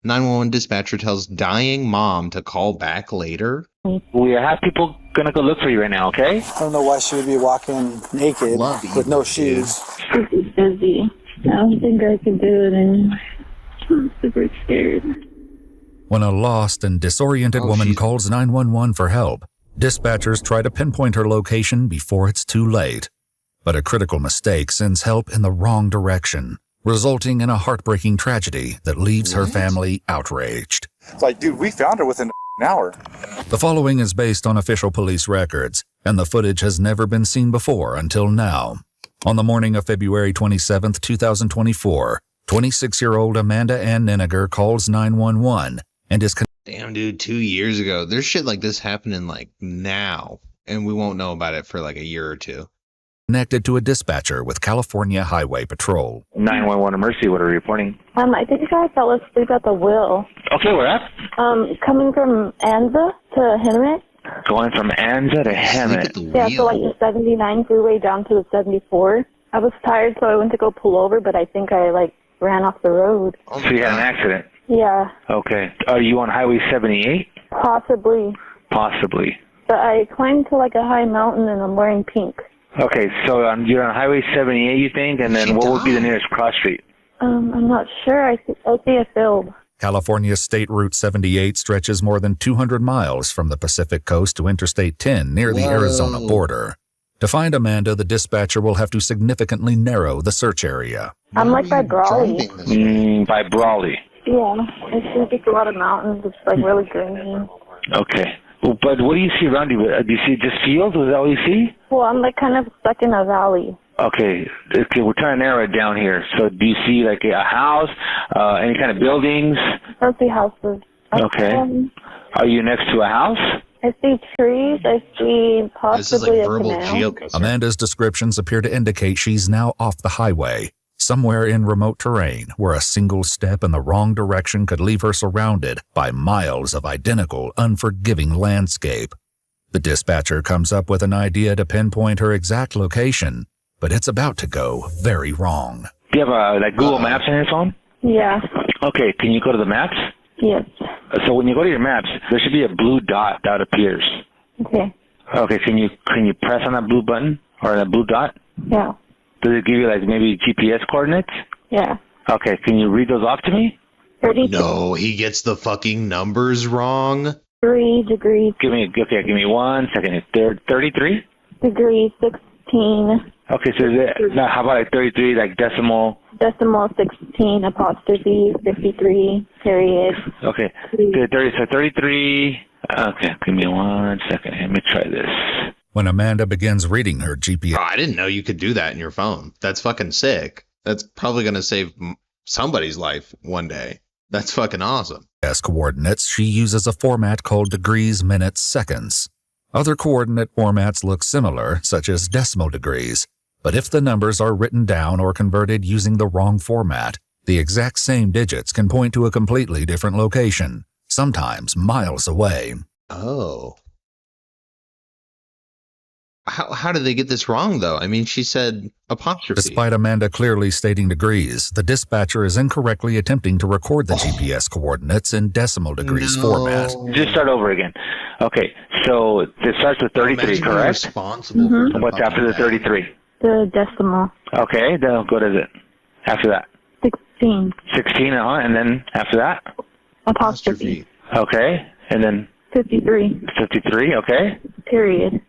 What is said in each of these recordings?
911 dispatcher tells dying mom to call back later. We have people gonna go look for you right now, okay? I don't know why she would be walking naked with no shoes. She's busy. I don't think I can do it anymore. I'm super scared. When a lost and disoriented woman calls 911 for help, dispatchers try to pinpoint her location before it's too late. But a critical mistake sends help in the wrong direction, resulting in a heartbreaking tragedy that leaves her family outraged. It's like, dude, we found her within an hour. The following is based on official police records, and the footage has never been seen before until now. On the morning of February 27, 2024, 26-year-old Amanda Ann Neniger calls 911 and is Damn, dude, 2 years ago. There's shit like this happening like now, and we won't know about it for like a year or two. Connected to a dispatcher with California Highway Patrol. 911 emergency, what are you reporting? I think I fell asleep at the wheel. Okay, where at? Coming from Anza to Hemet. Going from Anza to Hemet. Yeah, so like the 79 freeway down to the 74. I was tired, so I went to go pull over, but I think I like ran off the road. So you had an accident? Yeah. Okay. Are you on Highway 78? Possibly. Possibly. But I climbed to like a high mountain and I'm wearing pink. Okay, so you're on Highway 78, you think, and then what would be the nearest cross street? I'm not sure. I see a field. California's State Route 78 stretches more than 200 miles from the Pacific coast to Interstate 10 near the Arizona border. To find Amanda, the dispatcher will have to significantly narrow the search area. I'm like by Brawley. By Brawley. Yeah, it's just a lot of mountains. It's like really green. Okay. Well, but what do you see around you? Do you see just fields? Is that what you see? Well, I'm like kind of stuck in a valley. Okay, we're trying to narrow it down here. So do you see like a house, any kind of buildings? I see houses. Okay. Are you next to a house? I see trees. I see possibly a canal. Amanda's descriptions appear to indicate she's now off the highway, somewhere in remote terrain where a single step in the wrong direction could leave her surrounded by miles of identical, unforgiving landscape. The dispatcher comes up with an idea to pinpoint her exact location, but it's about to go very wrong. Do you have like Google Maps on your phone? Yeah. Okay, can you go to the maps? Yes. So when you go to your maps, there should be a blue dot that appears. Okay. Okay, can you press on that blue button or that blue dot? Yeah. Does it give you like maybe GPS coordinates? Yeah. Okay, can you read those off to me? 32. No, he gets the fucking numbers wrong. 3 degrees. Give me 1 second. 33? Degree 16. Okay, so now how about like 33, like decimal? Decimal 16, apostrophe, 53, period. Okay, so 33. Okay, give me 1 second. Let me try this. When Amanda begins reading her GPS... Oh, I didn't know you could do that in your phone. That's fucking sick. That's probably going to save somebody's life one day. That's fucking awesome. Coordinates, she uses a format called degrees, minutes, seconds. Other coordinate formats look similar, such as decimal degrees. But if the numbers are written down or converted using the wrong format, the exact same digits can point to a completely different location, sometimes miles away. Oh. How did they get this wrong, though? I mean, she said apostrophe. Despite Amanda clearly stating degrees, the dispatcher is incorrectly attempting to record the GPS coordinates in decimal degrees format. Just start over again. Okay, so it starts with 33, correct? Responsible for what's after the 33? The decimal. Okay, then what is it after that? 16. 16, and then after that? Apostrophe. Okay, and then? 53. 53, okay. Period.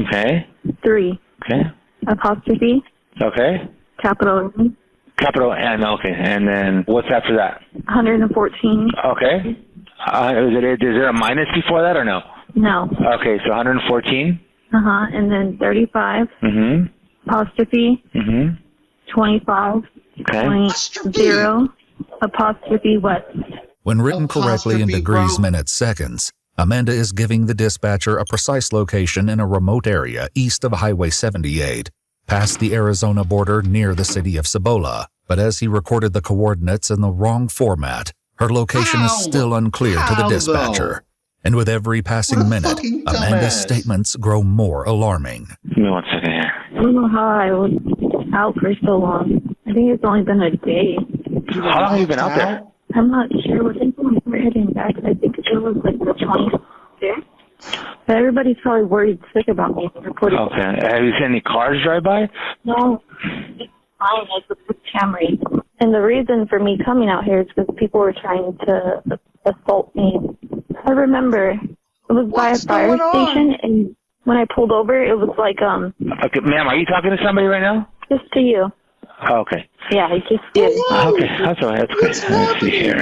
Okay. 3. Okay. Apostrophe. Okay. Capital N. Capital N, okay. And then what's after that? 114. Okay. Is there a minus before that or no? No. Okay, so 114. And then 35. Apostrophe. 25. Okay. 0. Apostrophe west. When written correctly in degrees, minutes, seconds, Amanda is giving the dispatcher a precise location in a remote area east of Highway 78, past the Arizona border near the city of Cibola. But as he recorded the coordinates in the wrong format, her location is still unclear to the dispatcher. And with every passing minute, Amanda's statements grow more alarming. Give me 1 second here. I don't know how I was out for so long. I think it's only been a day. How long have you been out there? I'm not sure. I think when we're heading back, I think it was like the 25th. But everybody's probably worried sick about me. Okay. Have you seen any cars drive by? No. It's fine. It's a Camry. And the reason for me coming out here is because people were trying to assault me. I remember it was by a fire station, and when I pulled over, it was like, Okay, ma'am, are you talking to somebody right now? just to you. Oh, okay. Yeah, I just did. Okay, that's all right. That's good. Let's see here.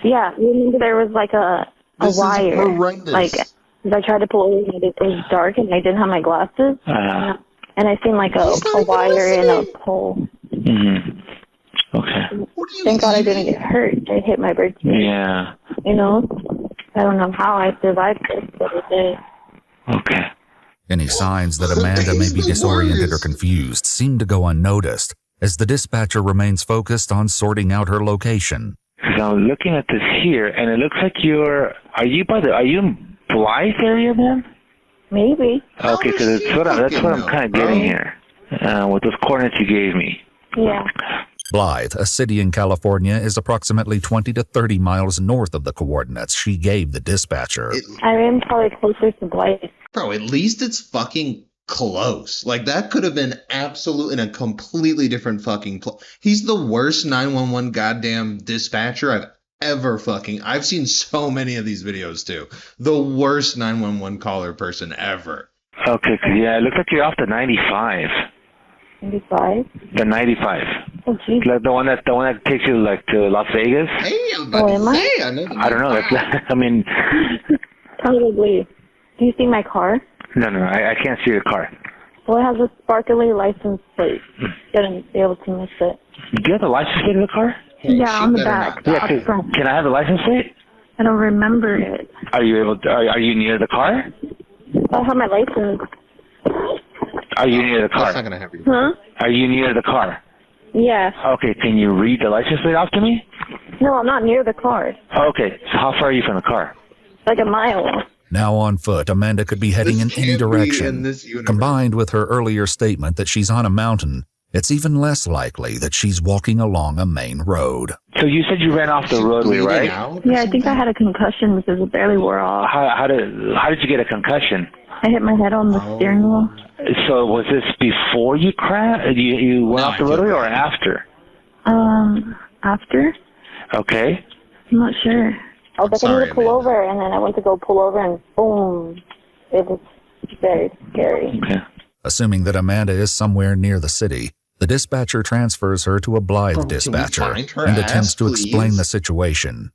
Yeah, you remember there was like a This is wire. horrendous. Like, as I tried to pull over, and it was dark, and I didn't have my glasses. And I seen like a wire and a pole. Mm-hmm. Okay. Thank God I didn't get hurt. I hit my birthday. Yeah. You know? I don't know how I survived this, but I did. Okay. Any signs that Amanda may be disoriented or confused seem to go unnoticed, as the dispatcher remains focused on sorting out her location. So I'm looking at this here, and it looks like are you in Blythe area then? Maybe. Okay, because that's what I'm kind of getting here, with those coordinates you gave me. Yeah. Blythe, a city in California, is approximately 20 to 30 miles north of the coordinates she gave the dispatcher. I am probably closer to Blythe. Bro, at least it's fucking close. Like, that could have been absolute in a completely different fucking He's the worst 911 goddamn dispatcher I've seen so many of these videos too. The worst 911 caller person ever. Okay, yeah, it looks like you're off the 95. 95? The 95. Oh, geez. Like the one that takes you like to Las Vegas. Hey, I'm about to say, I don't know. That's, I mean, Probably. Do you see my car? no, I can't see your car. Well, it has a sparkly license plate. Shouldn't be able to miss it. Do you have the license plate of the car? Yeah, on the back. Yeah, Up front. can I have the license plate? I don't remember it. Are you near the car? I have my license. Are you near the car? That's not gonna happen. Huh? Are you near the car? Yeah. Okay, can you read the license plate off to me? No, I'm not near the car. Okay, so how far are you from the car? Like a mile. Now on foot, Amanda could be heading in any direction. Combined with her earlier statement that she's on a mountain, it's even less likely that she's walking along a main road. So you said you ran off the roadway, right? Yeah, I think I had a concussion because it barely wore off. How did you get a concussion? I hit my head on the steering wheel. So was this before you crashed? You went off the roadway or after? After? Okay. I'm not sure. I was like, I need to pull over, and then I went to go pull over, and boom. It was very scary. Okay. Assuming that Amanda is somewhere near the city, the dispatcher transfers her to a Blythe dispatcher and attempts to explain the situation.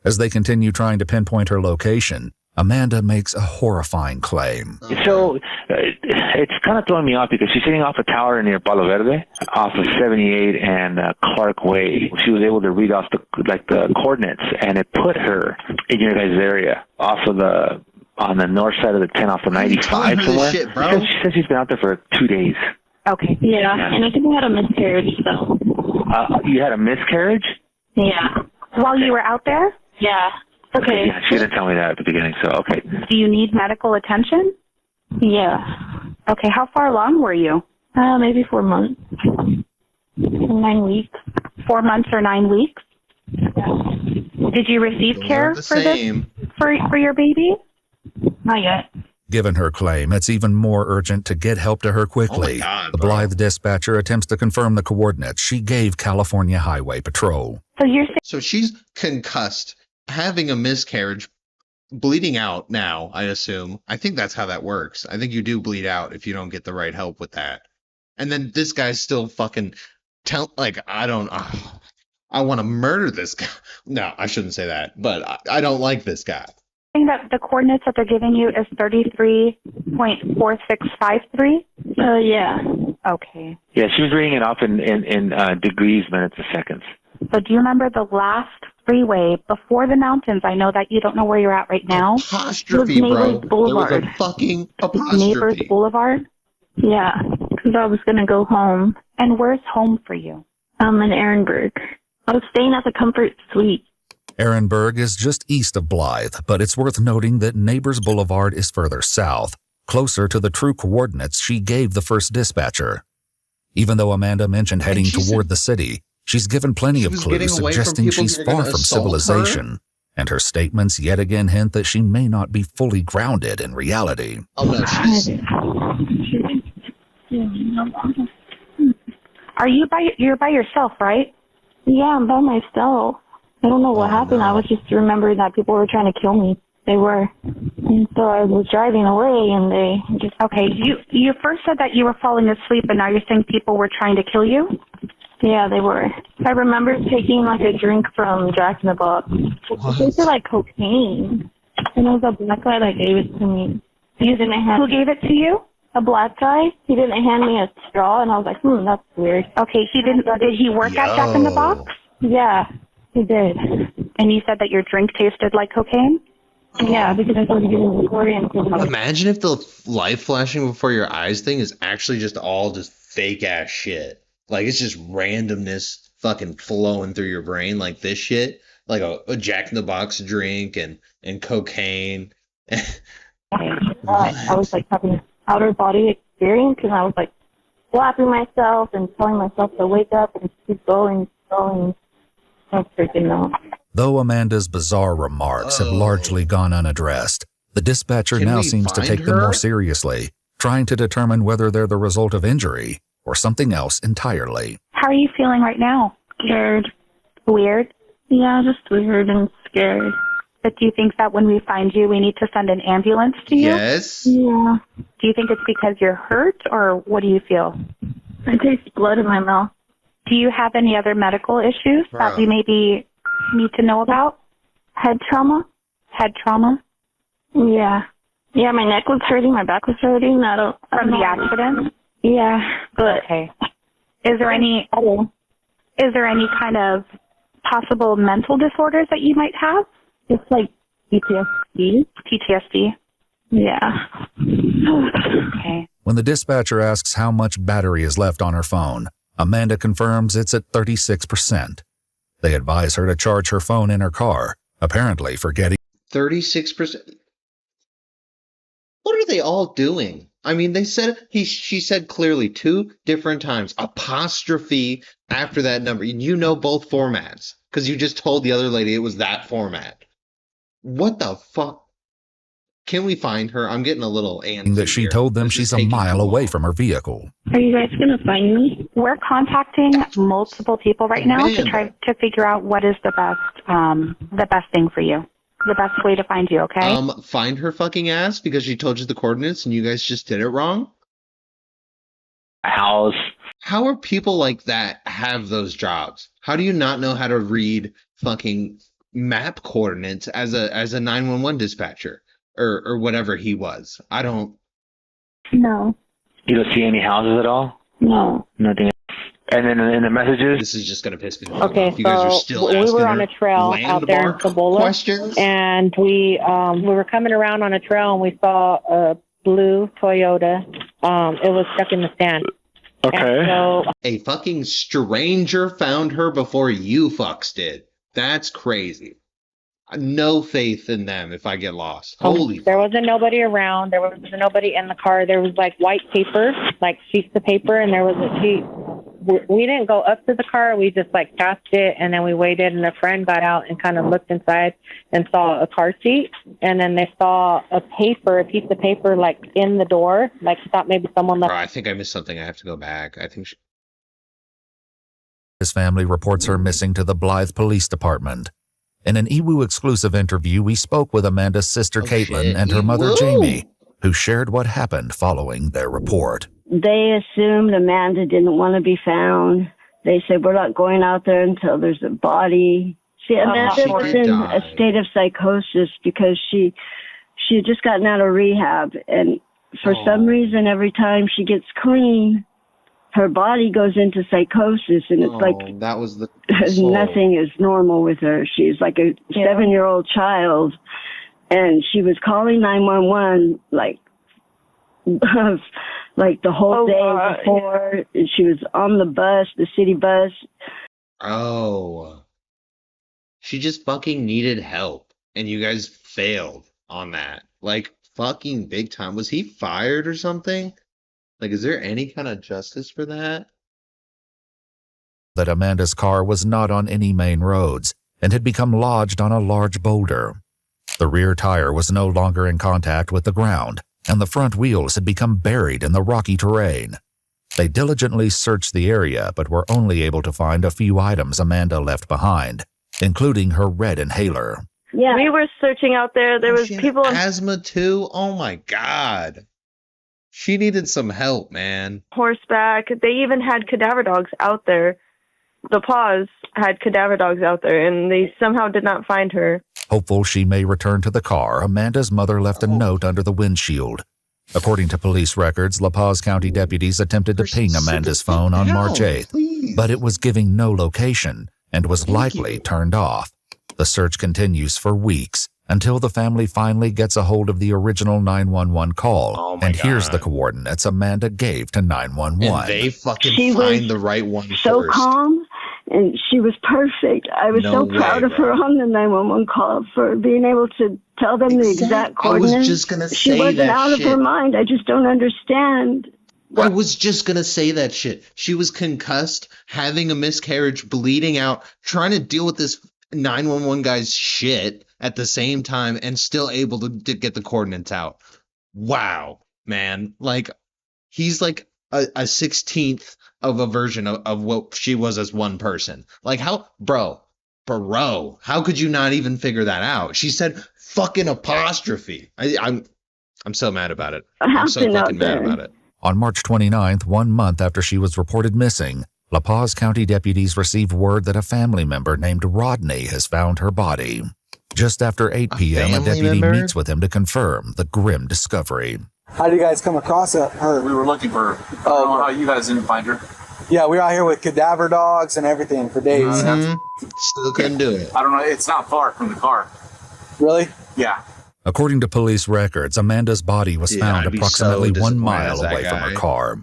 As they continue trying to pinpoint her location, Amanda makes a horrifying claim. So it's kind of throwing me off because she's sitting off a tower near Palo Verde, off of 78 and Clark Way. She was able to read off the coordinates, and it put her in your guys' area, on the north side of the 10 off the 95 somewhere. Shit, bro. She said she's been out there for 2 days. Okay. Yeah, and I think I had a miscarriage, so. You had a miscarriage? Yeah. While you were out there? Yeah. Okay. Yeah, she didn't tell me that at the beginning, so okay. Do you need medical attention? Yeah. Okay, how far along were you? Maybe 4 months. 9 weeks. 4 months or 9 weeks? Yeah. Did you receive care for this for your baby? Not yet. Given her claim, it's even more urgent to get help to her quickly. The Blythe dispatcher attempts to confirm the coordinates she gave California Highway Patrol. So she's concussed, having a miscarriage, bleeding out now, I assume. I think that's how that works. I think you do bleed out if you don't get the right help with that. And then this guy's still fucking I want to murder this guy. No, I shouldn't say that, but I don't like this guy. I think that the coordinates that they're giving you is 33.4653? Yeah. Okay. Yeah, she was reading it off in degrees, minutes, and seconds. So do you remember the last freeway before the mountains? I know that you don't know where you're at right now. Apostrophe, bro. Boulevard. There was a fucking apostrophe. Neighbors Boulevard? Yeah, because I was going to go home. And where's home for you? In Ehrenberg. I was staying at the Comfort Suite. Ehrenberg is just east of Blythe, but it's worth noting that Neighbors Boulevard is further south, closer to the true coordinates she gave the first dispatcher. Even though Amanda mentioned heading toward the city, She's given plenty She of was getting clues away from suggesting people she's who were gonna far from assault her? civilization, and her statements yet again hint that she may not be fully grounded in reality. Oh no, she's... You're by yourself, right? Yeah, I'm by myself. I don't know what happened. no. I was just remembering that people were trying to kill me. They were. And so I was driving away and they just... Okay, you first said that you were falling asleep, and now you're saying people were trying to kill you? Yeah, they were. I remember taking like a drink from Jack in the Box. It tasted like cocaine. And it was a black guy that gave it to me. Who gave it to you? A black guy. He didn't hand me a straw, and I was like, that's weird. Okay, he didn't. Did he work at Jack in the Box? Yeah, he did. And you said that your drink tasted like cocaine? Yeah, because I started getting disoriented. Imagine if the light flashing before your eyes thing is actually just all just fake ass shit. Like it's just randomness fucking flowing through your brain like this shit. Like a Jack in the Box drink and cocaine. I was like having an outer body experience, and I was like slapping myself and telling myself to wake up and keep going. I freaking know. Though Amanda's bizarre remarks have largely gone unaddressed, the dispatcher Can now we seems to find take them her? more seriously, trying to determine whether they're the result of injury or something else entirely. How are you feeling right now? Scared. Weird? Yeah, just weird and scared. But do you think that when we find you, we need to send an ambulance to you? Yes. Yeah. Do you think it's because you're hurt, or what do you feel? I taste blood in my mouth. Do you have any other medical issues that we maybe need to know about? Head trauma? Head trauma? Yeah. Yeah, my neck was hurting, my back was hurting. From the accident? Yeah, but... Okay. Is there any kind of possible mental disorders that you might have? It's like PTSD. PTSD? Yeah. Okay. When the dispatcher asks how much battery is left on her phone, Amanda confirms it's at 36%. They advise her to charge her phone in her car, apparently forgetting 36%. What are they all doing? I mean, they said she said clearly 2 different times apostrophe after that number. You know both formats because you just told the other lady it was that format. What the fuck? Can we find her? I'm getting a little antsy that she here. told them This is she's a taking mile too away long. from her vehicle. Are you guys going to find me? We're contacting multiple people right now to Amanda. try to figure out what is the best thing for you, the best way to find you. Okay. Find her fucking ass because she told you the coordinates and you guys just did it wrong? House. How are people like that have those jobs? How do you not know how to read fucking map coordinates as a 911 dispatcher or whatever he was? I don't. No. You don't see any houses at all? No. Nothing. And then in the messages, This is just gonna piss me off. Okay, You guys are so still we asking were on her a trail out there in landmark Cibola, questions. and we were coming around on a trail, and we saw a blue Toyota. It was stuck in the sand. okay. And so A fucking stranger found her before you fucks did. That's crazy. No faith in them if I get lost. Holy there wasn't nobody around. There wasn't nobody in the car. There was like white paper, like sheets of paper, and there was a sheet. We didn't go up to the car. We just like passed it, and then we waited, and a friend got out and kind of looked inside and saw a car seat, and then they saw a piece of paper like in the door, like thought maybe someone left. Bro, I think I missed something. I have to go back. I think His family reports her missing to the Blythe Police Department. In an EWU exclusive interview, we spoke with Amanda's sister Caitlin shit. and her mother EWU. Jamie, who shared what happened following their report. They assumed Amanda didn't want to be found. They said, we're not going out there until there's a body. See, Amanda she was did in die. a state of psychosis because she had just gotten out of rehab. And for some reason, every time she gets clean, her body goes into psychosis. And it's like that was the soul. nothing is normal with her. She's like a 7-year-old child. And she was calling 911 like the whole day before. And she was on the bus, the city bus. Oh. She just fucking needed help. And you guys failed on that. Like, fucking big time. Was he fired or something? Like, is there any kind of justice for that? that Amanda's car was not on any main roads and had become lodged on a large boulder. The rear tire was no longer in contact with the ground, and the front wheels had become buried in the rocky terrain. They diligently searched the area but were only able to find a few items Amanda left behind, including her red inhaler. Yeah. We were searching out there. There was people on asthma too. Oh my God. She needed some help, man. horseback. They even had cadaver dogs out there. The paws had cadaver dogs out there, and they somehow did not find her. Hopeful she may return to the car, Amanda's mother left a note under the windshield. According to police records, La Paz County deputies attempted to ping Amanda's phone on March 8th, but it was giving no location and was likely turned off. The search continues for weeks until the family finally gets a hold of the original 911 call and hears the coordinates Amanda gave to 911. And they fucking She was find the right one so first. calm, and she was perfect. I was No so way, proud of her bro. on the 911 call for being able to tell them the exact I was coordinates. just gonna She say wasn't that out of her shit. mind. I just don't understand. I was just gonna say that shit. She was concussed, having a miscarriage, bleeding out, trying to deal with this 911 guy's shit at the same time, and still able to get the coordinates out. Wow, man. Like, he's like a 16th of a version of what she was as one person. Like, how, bro, how could you not even figure that out? She said fucking apostrophe. I'm so mad about it. I'm so fucking mad about it. On March 29th, 1 month after she was reported missing, La Paz County deputies received word that a family member named Rodney has found her body. Just after 8 p.m., a family deputy member? meets with him to confirm the grim discovery. How did you guys come across her? We were looking for her. I don't know how you guys didn't find her. Yeah, we were out here with cadaver dogs and everything for days. Still couldn't do it. I don't know. It's not far from the car. Really? Yeah. According to police records, Amanda's body was Yeah, found I'd be approximately so 1 disappointed mile as that away from her guy. car.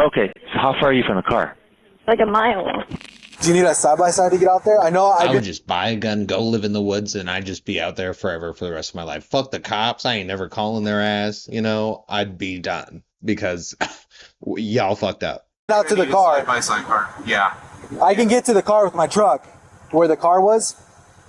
Okay, so how far are you from the car? Like a mile. Do you need a side-by-side to get out there? I know I I would did. just buy a gun, go live in the woods, and I'd just be out there forever for the rest of my life. Fuck the cops. I ain't never calling their ass. You know, I'd be done because y'all fucked up. Out to the car. Side-by-side car. Yeah. I can get to the car with my truck. Where the car was?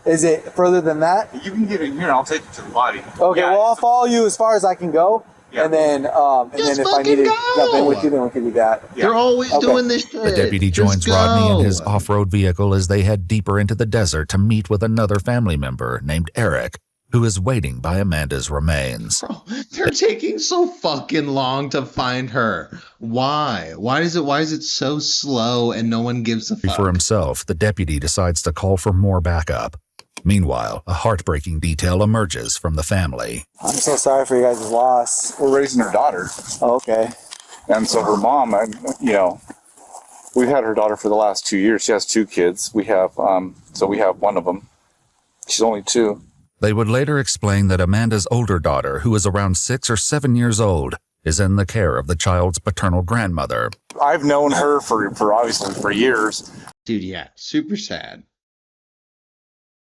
Is it further than that? You can get in here and I'll take you to the body. Okay, Yeah. well, I'll follow you as far as I can go. Yeah. And then if I need to jump in with you, then we can do that. They're always Okay. doing this shit. The deputy Just joins Rodney in go. his off-road vehicle as they head deeper into the desert to meet with another family member named Eric, who is waiting by Amanda's remains. Bro, they're taking so fucking long to find her. Why? Why is it so slow and no one gives a fuck? For himself, the deputy decides to call for more backup. Meanwhile, a heartbreaking detail emerges from the family. I'm so sorry for you guys' loss. We're raising her daughter. Oh, okay. And so her mom, we've had her daughter for the last 2 years. She has 2 kids. We have one of them. She's only 2. They would later explain that Amanda's older daughter, who is around 6 or 7 years old, is in the care of the child's paternal grandmother. I've known her for obviously for years. Dude, yeah, super sad.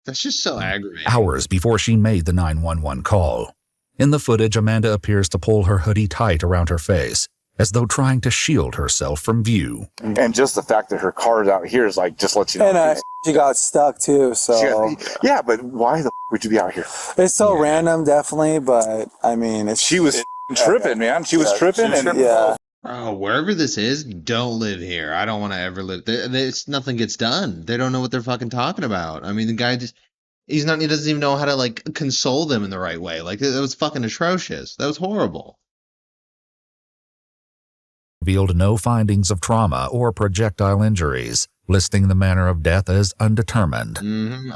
That's just so aggravating. Hours before she made the 911 call. In the footage, Amanda appears to pull her hoodie tight around her face, as though trying to shield herself from view. And just the fact that her car's out here is like, just let you know. And she got stuck too, so. Yeah, but why the would you be out here? It's so random, definitely, but I mean, it's. She was tripping, man. She was tripping. Yeah. Bro, wherever this is, don't live here. I don't want to ever live there. Nothing gets done. They don't know what they're fucking talking about. I mean, the guy he doesn't even know how to, like, console them in the right way. Like, that was fucking atrocious. That was horrible. Revealed no findings of trauma or projectile injuries, listing the manner of death as undetermined.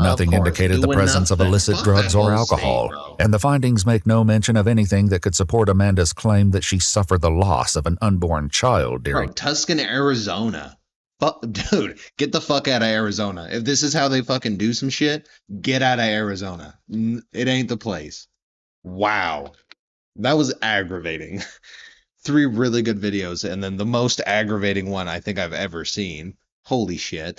Nothing indicated the presence of illicit drugs or alcohol, and the findings make no mention of anything that could support Amanda's claim that she suffered the loss of an unborn child during. Bro, Tucson, Arizona. Dude, get the fuck out of Arizona. If this is how they fucking do some shit, get out of Arizona. It ain't the place. Wow. That was aggravating. 3 really good videos, and then the most aggravating one I think I've ever seen. Holy shit.